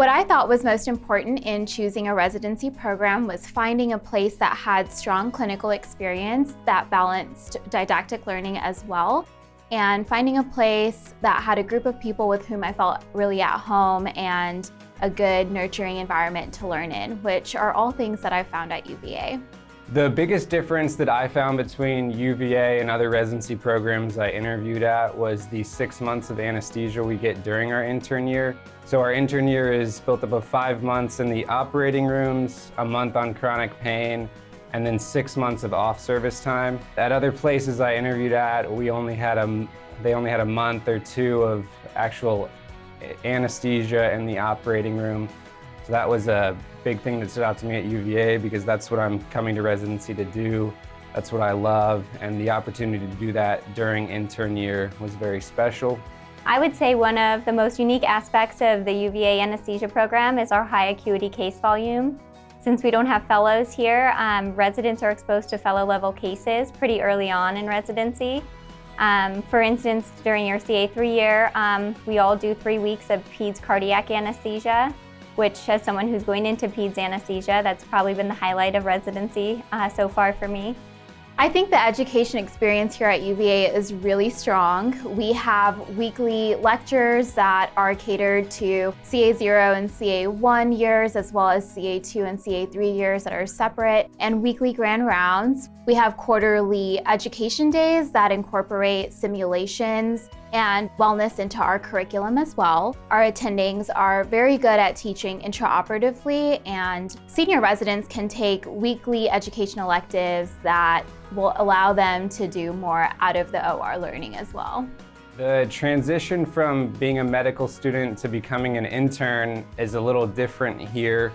What I thought was most important in choosing a residency program was finding a place that had strong clinical experience that balanced didactic learning as well, and finding a place that had a group of people with whom I felt really at home and a good nurturing environment to learn in, which are all things that I found at UVA. The biggest difference that I found between UVA and other residency programs I interviewed at was the 6 months of anesthesia we get during our intern year. So our intern year is built up of 5 months in the operating rooms, a month on chronic pain, and then 6 months of off-service time. At other places I interviewed at, they only had a month or two of actual anesthesia in the operating room. So that was a big thing that stood out to me at UVA because that's what I'm coming to residency to do. That's what I love, and the opportunity to do that during intern year was very special. I would say one of the most unique aspects of the UVA anesthesia program is our high acuity case volume. Since we don't have fellows here, residents are exposed to fellow level cases pretty early on in residency. For instance, during your CA3 year, we all do 3 weeks of peds cardiac anesthesia, which as someone who's going into peds anesthesia, that's probably been the highlight of residency so far for me. I think the education experience here at UVA is really strong. We have weekly lectures that are catered to CA0 and CA1 years, as well as CA2 and CA3 years that are separate, and weekly grand rounds. We have quarterly education days that incorporate simulations and wellness into our curriculum as well. Our attendings are very good at teaching intraoperatively, and senior residents can take weekly education electives that will allow them to do more out of the OR learning as well. The transition from being a medical student to becoming an intern is a little different here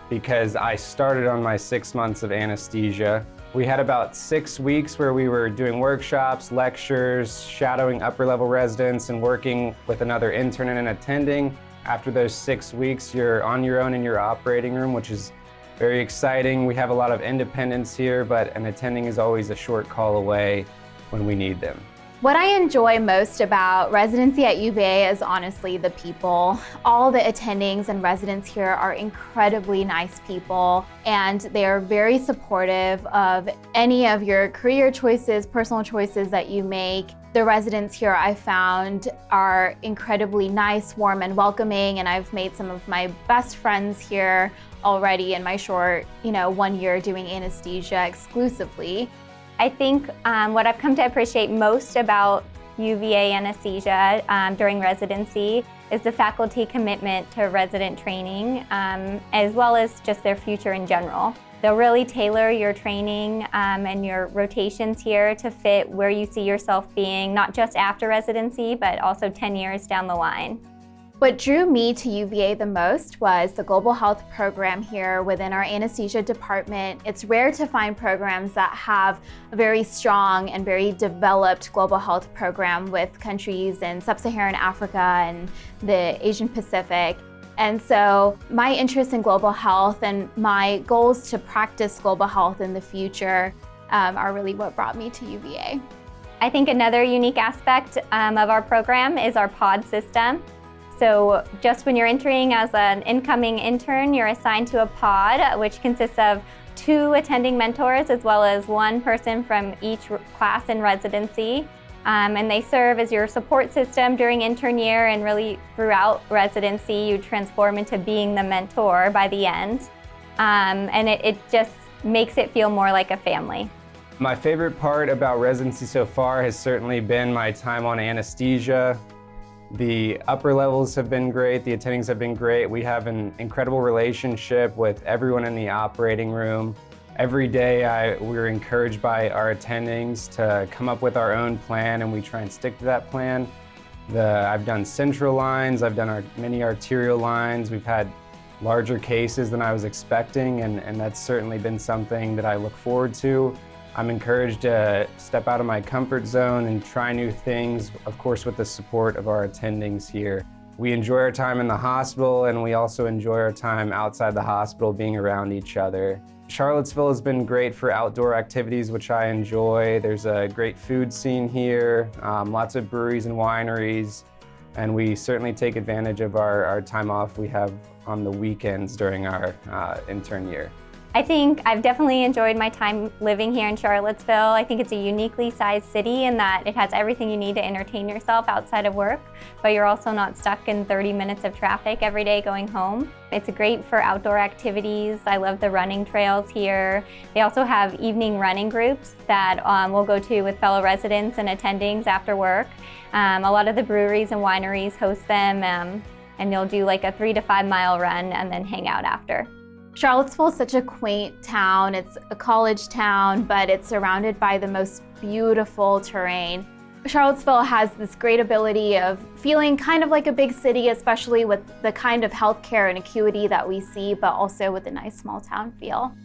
because I started on my 6 months of anesthesia. We had about 6 weeks where we were doing workshops, lectures, shadowing upper level residents, and working with another intern and attending. After those 6 weeks, you're on your own in your operating room, which is very exciting. We have a lot of independence here, but an attending is always a short call away when we need them. What I enjoy most about residency at UVA is honestly the people. All the attendings and residents here are incredibly nice people, and they are very supportive of any of your career choices, personal choices that you make. The residents here I found are incredibly nice, warm, and welcoming, and I've made some of my best friends here already in my short, 1 year doing anesthesia exclusively. I think what I've come to appreciate most about UVA anesthesia during residency is the faculty commitment to resident training, as well as just their future in general. They'll really tailor your training and your rotations here to fit where you see yourself being, not just after residency, but also 10 years down the line. What drew me to UVA the most was the global health program here within our anesthesia department. It's rare to find programs that have a very strong and very developed global health program with countries in sub-Saharan Africa and the Asian Pacific. And so my interest in global health and my goals to practice global health in the future are really what brought me to UVA. I think another unique aspect of our program is our pod system. So just when you're entering as an incoming intern, you're assigned to a pod, which consists of 2 attending mentors as well as 1 person from each class in residency. And they serve as your support system during intern year, and really throughout residency, you transform into being the mentor by the end. And it just makes it feel more like a family. My favorite part about residency so far has certainly been my time on anesthesia. The upper levels have been great, the attendings have been great. We have an incredible relationship with everyone in the operating room. Every day we're encouraged by our attendings to come up with our own plan, and we try and stick to that plan. I've done central lines, I've done many arterial lines. We've had larger cases than I was expecting, and that's certainly been something that I look forward to. I'm encouraged to step out of my comfort zone and try new things, of course with the support of our attendings here. We enjoy our time in the hospital, and we also enjoy our time outside the hospital being around each other. Charlottesville has been great for outdoor activities, which I enjoy. There's a great food scene here, lots of breweries and wineries. and we certainly take advantage of our time off we have on the weekends during our intern year. I think I've definitely enjoyed my time living here in Charlottesville. I think it's a uniquely sized city in that it has everything you need to entertain yourself outside of work, but you're also not stuck in 30 minutes of traffic every day going home. It's great for outdoor activities. I love the running trails here. They also have evening running groups that we'll go to with fellow residents and attendings after work. A lot of the breweries and wineries host them, and you'll do like a 3 to 5 mile run and then hang out after. Charlottesville is such a quaint town. It's a college town, but it's surrounded by the most beautiful terrain. Charlottesville has this great ability of feeling kind of like a big city, especially with the kind of healthcare and acuity that we see, but also with a nice small town feel.